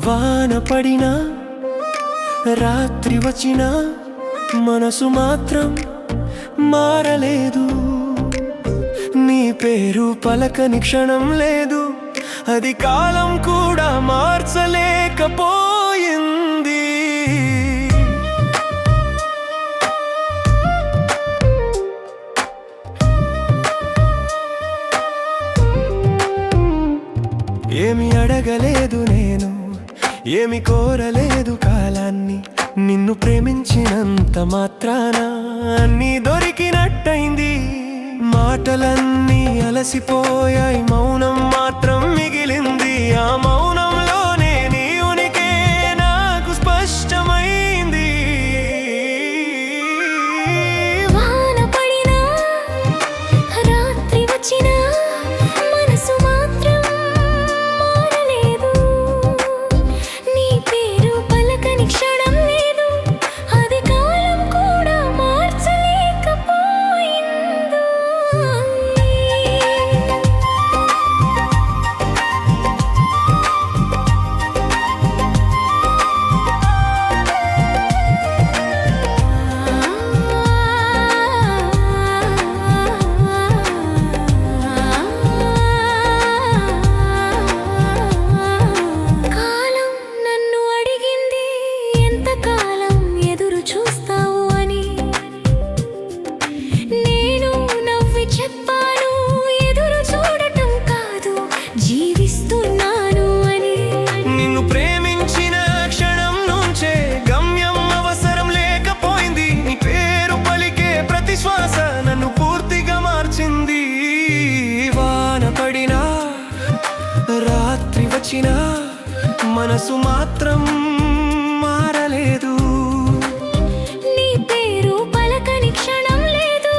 వాన పడినా రాత్రి వచ్చినా మనసు మాత్రం మారలేదు. నీ పేరు పలకని క్షణం లేదు, అది కాలం కూడా మార్చలేకపోయింది. ఏమి అడగలేదు నేను, ఏమి కోరలేదు కాలాన్ని, నిన్ను ప్రేమించినంత మాత్రాన అన్నీ దొరికినట్టయింది. మాటలన్నీ అలసిపోయాయి, మౌనం మాత్రం మిగిలింది. ఆ మౌనంలోనే నీ ఉనికే నాకు స్పష్టమైంది. వాన పడినా రాత్రి వచ్చినా మనసు మాత్రం మారలేదు. నీ పేరు పలకని క్షణం లేదు, అది కాలం కూడా మార్చలేకపోయింది. కాలం నన్ను అడిగింది, ఎంతకాలం ఎదురు చూస్తావు అని. నేను నవ్వి చెప్పాను, ఎదురు చూడటం కాదు జీవిస్తున్నాను అని. నిన్ను ప్రేమించిన క్షణం నుంచే గమ్యం అవసరం లేకపోయింది. నీ పేరు పలికే ప్రతి శ్వాస నన్ను పూర్తిగా మార్చింది. వాన పడినా రాత్రి వచ్చినా మనసు మాత్రం మారలేదు. నీ పేరు పలకని క్షణం లేదు,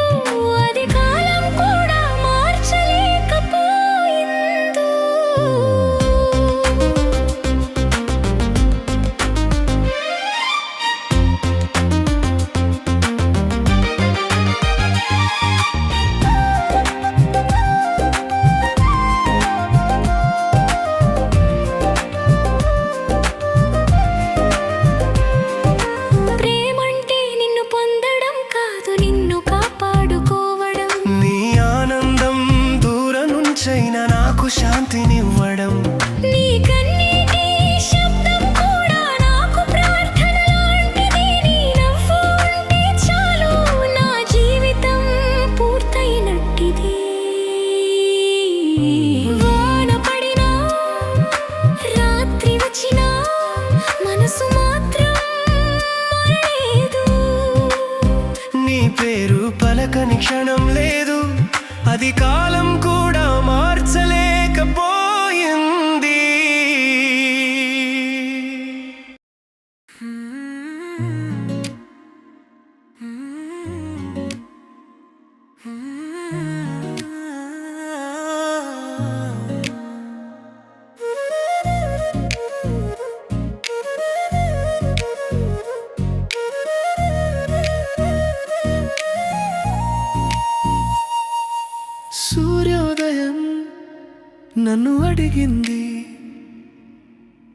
అది కాలం కూడా మార్చలేకపోయింది. ప్రేమంటే నిన్ను పొందడం కాదు, నిన్ను కాపాడుకోవడం. నీ ఆనందం దూరం నుంచైనా నాకు శాంతినివ్వడం. నీ కన్నీటి శబ్దం కూడా నాకు ప్రార్థన లాంటిది. నీ నవ్వు ఉంటే చాలు, నా జీవితం పూర్తయినట్టిది. వాన పడినా రాత్రి వచ్చినా మనసు మాత్రం మారలేదు. నీ పేరు పలకని క్షణం లేదు, అది కాలం కూడా మార్చలేకపోయింది. సూర్యోదయం నన్ను అడిగింది,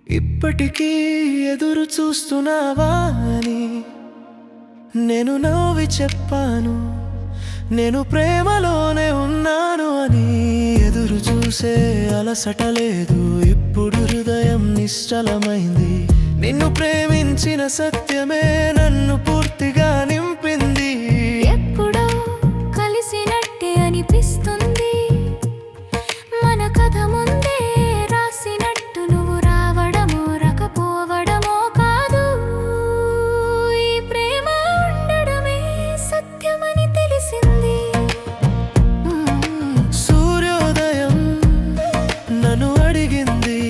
ఇప్పటికీ ఎదురు చూస్తున్నావా అని. నేను నవ్వి చెప్పాను, నేను ప్రేమలోనే ఉన్నాను అని. ఎదురు చూసే అలసట లేదు, ఇప్పుడు హృదయం నిశ్చలమైంది. నిన్ను ప్రేమించిన సత్యమే నన్ను పూర్తిగా నింపింది. ఎప్పుడో కలిసినట్టే అనిపిస్తుంది, మన కథ ముందే రాసినట్టు. నువ్వు రావడమో రాకపోవడమో కాదు, ఈ ప్రేమ ఉండడమే సత్యమని తెలిసింది. సూర్యోదయం నన్ను అడిగింది,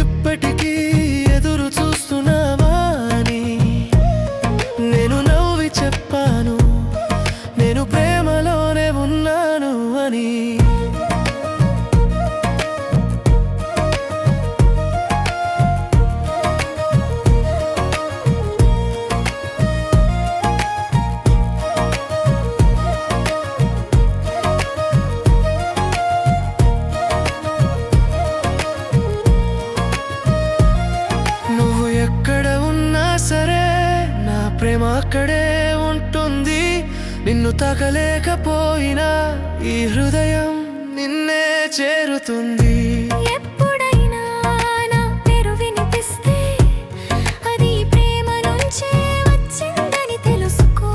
ఇప్పటికీ ఎదురు చూస్తున్నావా అని. తాకలేకపోయినా ఈ హృదయం నిన్నే చేరుతుంది. ఎప్పుడైనా నా పేరు వినిపిస్తే అది ప్రేమ నుంచే వచ్చిందని తెలుసుకో.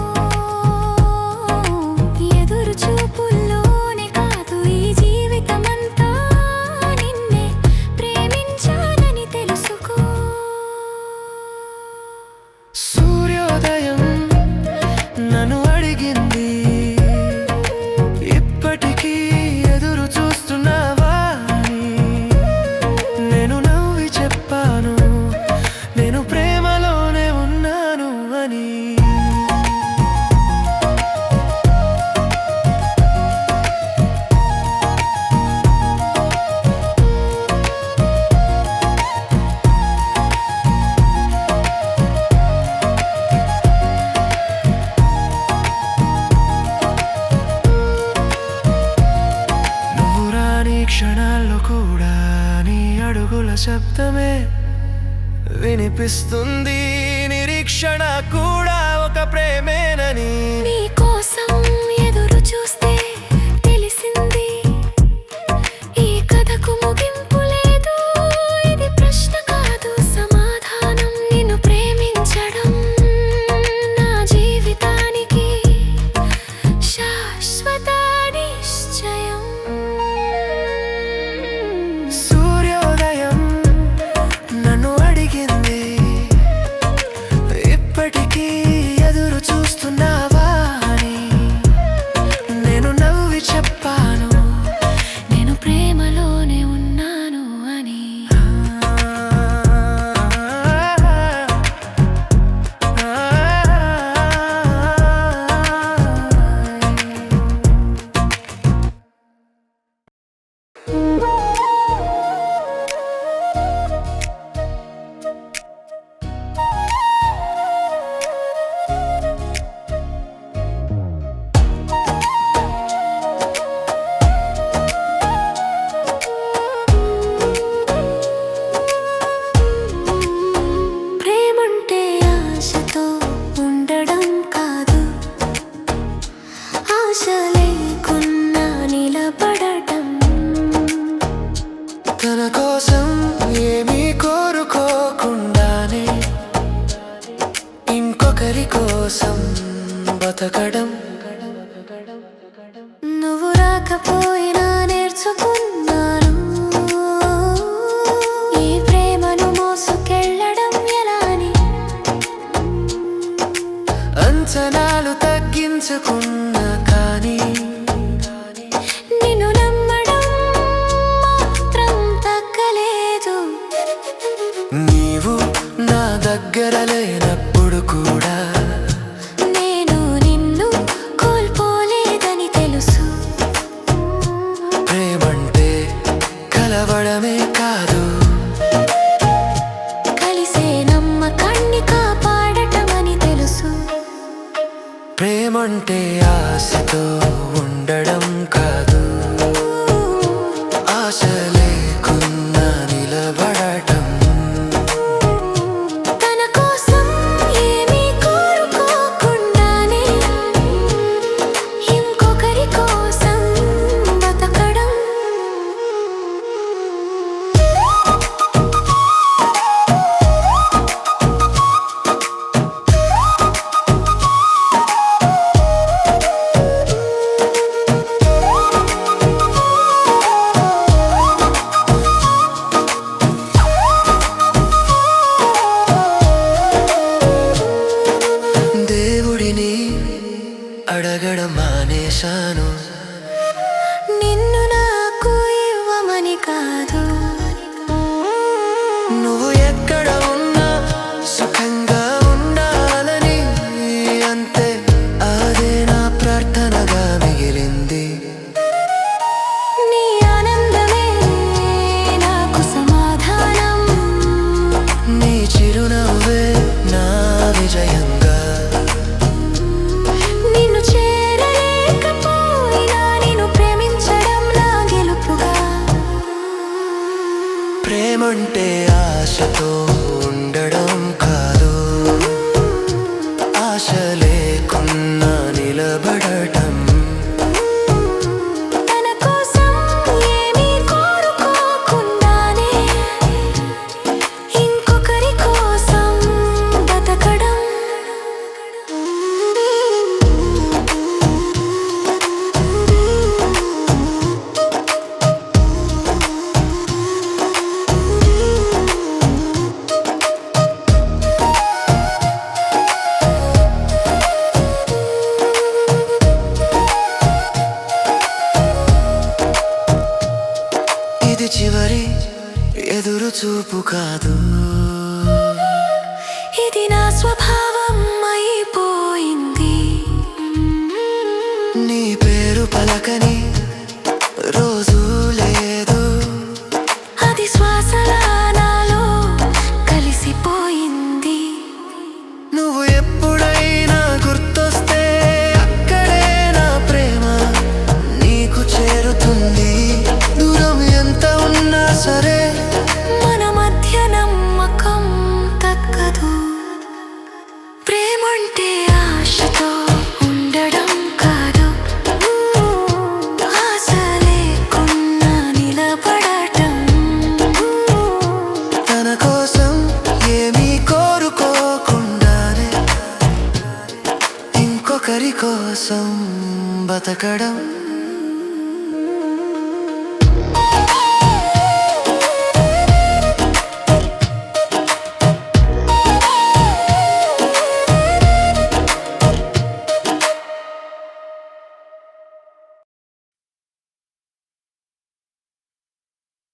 ఎదురు చూపుల్లోనే కాదు ఈ జీవితమంతా నిన్నే ప్రేమించాలని తెలుసుకో. సూర్యోదయం నన్ను అడిగింది, ఇప్పటికీ ఎదురు చూస్తున్నావా అని. నేను నవ్వి చెప్పాను, నేను ప్రేమలోనే ఉన్నాను అని. క్షణాల్లో కూడా నీ అడుగుల శబ్దమే వినిపిస్తుంది. నిరీక్షణ కూడా ఒక ప్రేమేనని. నీ కోసం ఎదురు చూస్తే తెలిసింది ఈ కథకు ముగింపు లేదు. ఇది ప్రశ్న కాదు సమాధానం. నిన్ను ప్రేమించడం నా జీవితానికి శాశ్వత నిశ్చయం. సూర్యోదయం నన్ను అడిగింది, ఇప్పటికీ ఎదురు చూస్తున్నావా అని. నేను నవ్వి చెప్పాను, నేను ప్రేమలోనే ఉన్నాను అని. ప్రేమంటే ఆశతో ఉండడం కాదు, ఆశ లేకున్నా నిలబడటం. తన కోసం ఏమీ కోరుకోకుండానే ఇంకొకరి కోసం బతకడం. నువ్వు రాకపోయినా నేర్చుకున్నాను ఈ ప్రేమను మోసుకెళ్ళడం ఎలా అని. అంచనాలు తగ్గించుకున్నా కానీ నిన్ను నమ్మడం మాత్రం తగ్గలేదు. నీవు నా దగ్గర లేనప్పుడు కూడా నేను నిన్ను కోల్పోలేదని తెలుసు. ప్రేమంటే కలవడమే కాదు, కలిసే నమ్మకాన్ని కాపాడటమని తెలుసు. ప్రేమంటే ఆశతో ఉండడం కాదు, ఆశ లేకున్నా నిలబడటం. తన కోసం ఏమీ కోరుకోకుండానే ఇంకొకరి కోసం బతకడం. దేవుడిని అడగడం మానేశాను, నిన్ను నాకు ఇవ్వమని కాదు. నువ్వు ఎక్కడ ఉన్నా సుఖంగా ఉండాలని. అంతే, అదే నా ప్రార్థనగా మిగిలింది. నీ ఆనందమే నాకు సమాధానం. నీ చిరునవ్వే నా విజయంగా. నిన్ను చేరలేకపోయినా నిన్ను ప్రేమించడం నా గెలుపుగా. ఎదురు చూపు కాదు, ఇది నా స్వభావం అయిపోయింది. నీ పేరు పలకని రోజు లేదు, అది శ్వాసలా నాలో కలిసిపోయింది. నువ్వు ఎప్పుడైనా గుర్తొస్తే అక్కడే నా ప్రేమ నీకు చేరుతుంది. దూరం ఎంత ఉన్నా సరే మన మధ్య నమ్మకం తగ్గదు. ప్రేమంటే ఆశతో ఉండడం కాదు, ఆశ లేకున్నా నిలబడటం. తన కోసం ఏమీ కోరుకోకుండానే ఇంకొకరి కోసం బతకడం.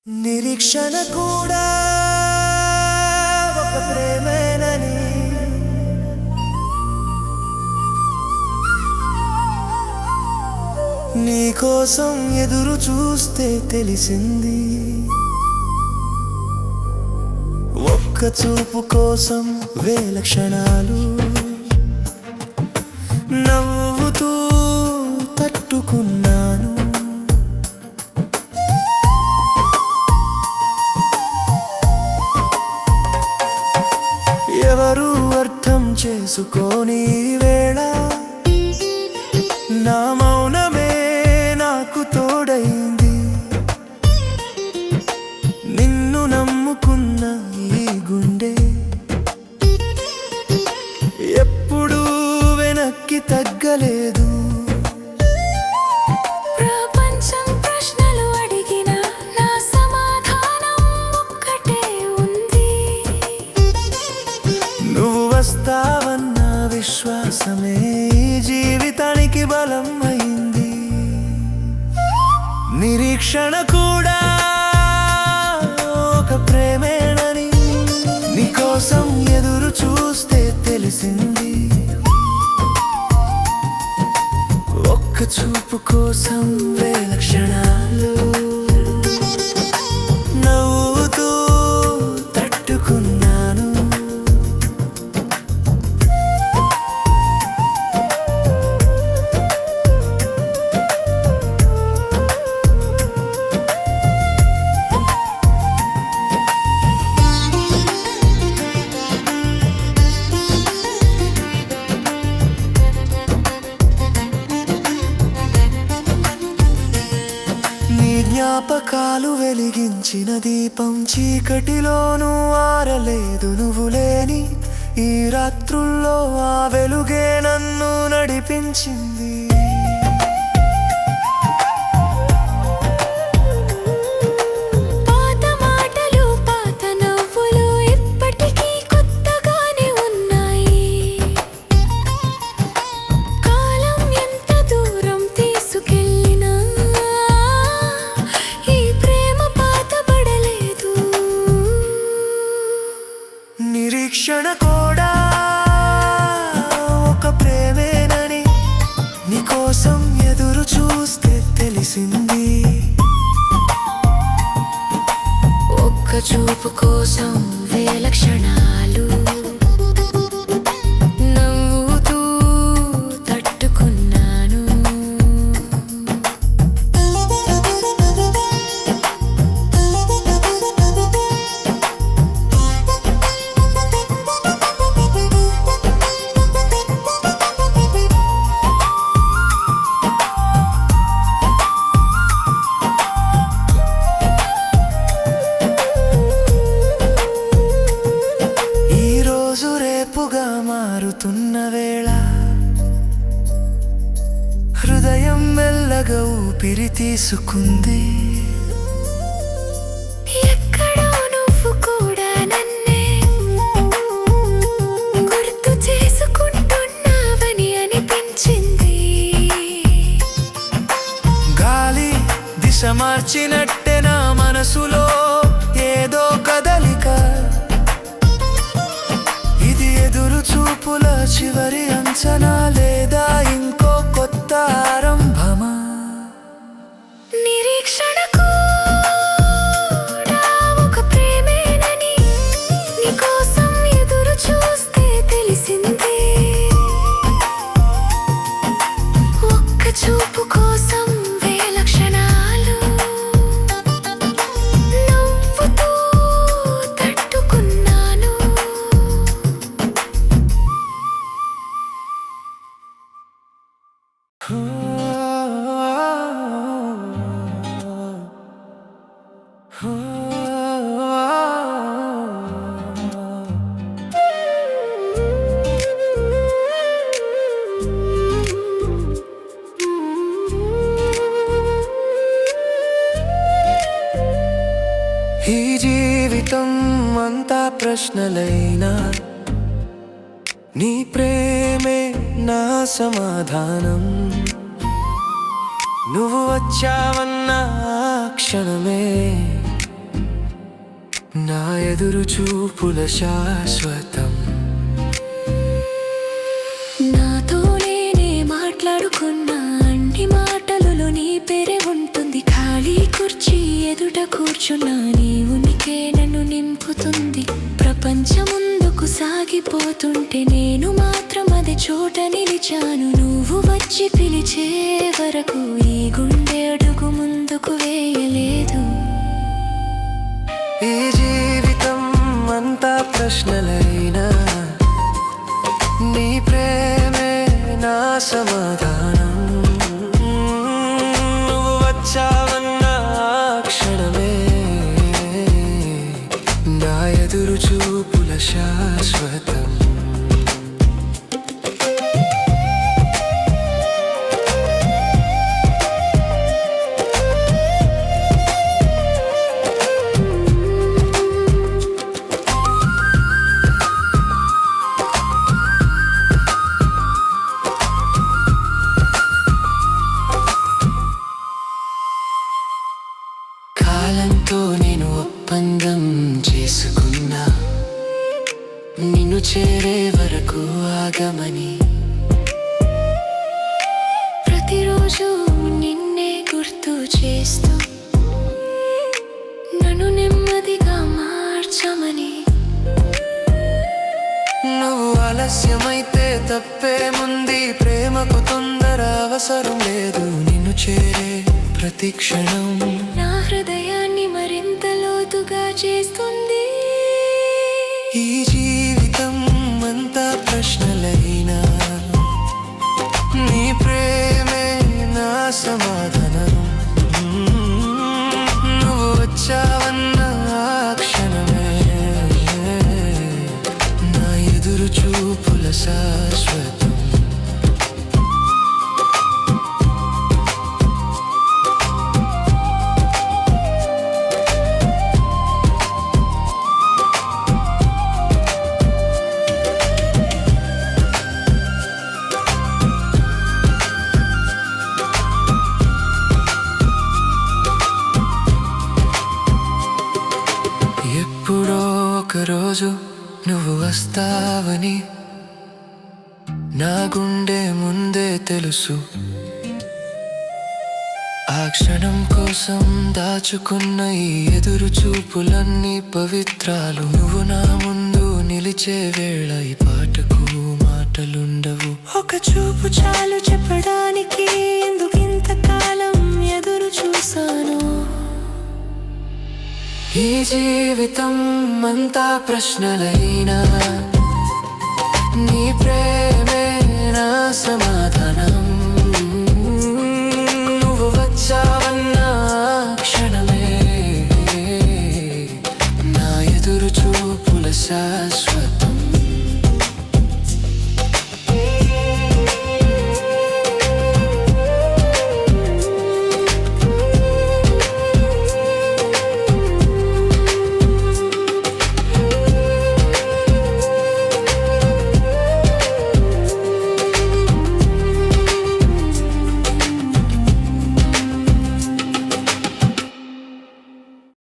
నిరీక్షణ కూడా ఒక ప్రేమేనని, నీకోసం ఎదురు చూస్తే తెలిసింది. ఒక్క చూపు కోసం వేల క్షణాలు నవ్వుతూ తట్టుకున్నాను. ఎవరు అర్థం చేసుకోని వేళ నా మౌనమే నాకు తోడైంది. నిన్ను నమ్ముకున్న ఈ గుండె ఎప్పుడూ వెనక్కి తగ్గలేదు. ప్రపంచం ప్రశ్నలు అడిగినా నా సమాధానం ఒక్కటే ఉంది. నువ్వు వస్తావన్న విశ్వాసమే ఈ జీవితానికి బలం అయింది. నిరీక్షణ కూడా ఒక ప్రేమేనని, నీకోసం ఎదురు చూస్తే తెలిసింది. ఒక్క చూపు కోసం వేల క్షణాలు నవ్వుతూ తట్టుకున్నాను. జ్ఞాపకాలు వెలిగించిన దీపం చీకటిలోనూ ఆరలేదు. నువ్వు లేని ఈ రాత్రుల్లో ఆ వెలుగే నన్ను నడిపించింది. పాత మాటలు పాత నవ్వులు ఇప్పటికీ కొత్తగానే ఉన్నాయి. కాలం ఎంత దూరం తీసుకెళ్ళినా ఈ ప్రేమ పాతబడలేదు. నిరీక్షణ కూడా ఒక ప్రేమేనని, నీకోసం ఎదురు చూస్తే తెలిసింది. ఒక్క చూపు కోసం వేల క్షణాలు నవ్వుతూ తట్టుకున్నాను. మారుతున్న వేళ హృదయం మెల్లగా ఊపిరి తీసుకుంది. ఎక్కడో నువ్వు కూడా నన్నే గుర్తు చేసుకుంటున్నావని అనిపించింది. గాలి దిశ మార్చినట్టే నా మనసులో ఏదో చూపుల చివరి అంచనా లేదా ఇంకో కొత్త ఆరంభమా? నిరీక్షణ కూడా ఒక ప్రేమేనని నీకోసం ఎదురు చూస్తే తెలిసిందే. ఒక్క చూపు కోసం వేల క్షణాలు నవ్వుతూ తట్టుకున్నాను. ఈ జీవితం అంతా ప్రశ్నలైనా నీ ప్రేమే నా సమాధానం. నువ్వు వచ్చావన్న ఆ క్షణమే నా ఎదురు చూపుల శాశ్వతం. నాతో నేనే మాట్లాడుకున్నా అన్ని మాటలలో నీ పేరే ఉంటుంది. ఖాళీ కుర్చీ ఎదుట కూర్చున్నా నీ ఉనికి నన్ను నింపుతుంది. ప్రపంచం ముందుకు సాగిపోతుంటే నేను మాత్రం అదే చోట నిలిచాను. నువ్వు వచ్చి పిలిచే వరకు ఈ గుండె అడుగు ముందుకు వేయలేదు. ఈ జీవితం అంతా ప్రశ్నలైనా నీ ప్రేమే నా సమాధానం. నువ్వు వచ్చావన్న ఆ క్షణమే నా ఎదురు చూపుల శాశ్వతం. కాలంతో నేను ఒప్పందం చేసుకున్నా నిన్ను చేరే వరకు ఆగమని. ప్రతిరోజు నిన్నే గుర్తు చేస్తూ నన్ను నెమ్మదిగా మార్చమని. నువ్వు ఆలస్యమైతే తప్పేముంది? ప్రేమకు తొందర అవసరం లేదు. నిన్ను చేరే ప్రతి క్షణం నా హృదయాన్ని మరింత లోతుగా చేస్తుంది. ఈ జీవితం అంతా ప్రశ్నలైనా నీ ప్రేమే నా సమాధానం. నువ్వు వచ్చావన్న ఆ క్షణమే నా ఎదురు చూపుల శాశ్వతం. ఎప్పుడో ఒకరోజు నువ్వు వస్తావని నా గుండె ముందే తెలుసు. ఆ క్షణం కోసం దాచుకున్న ఈ ఎదురు చూపులన్నీ పవిత్రాలు. నువ్వు నా ముందు నిలిచే వేళ ఈ పాటకు మాటలుండవు. ఒక చూపు చాలు చెప్పడానికి ఎందుకింతకాలం ఎదురు చూసాను. ఈ జీవితం అంతా ప్రశ్నలైనా నీ ప్రేమే నా సమాధానం.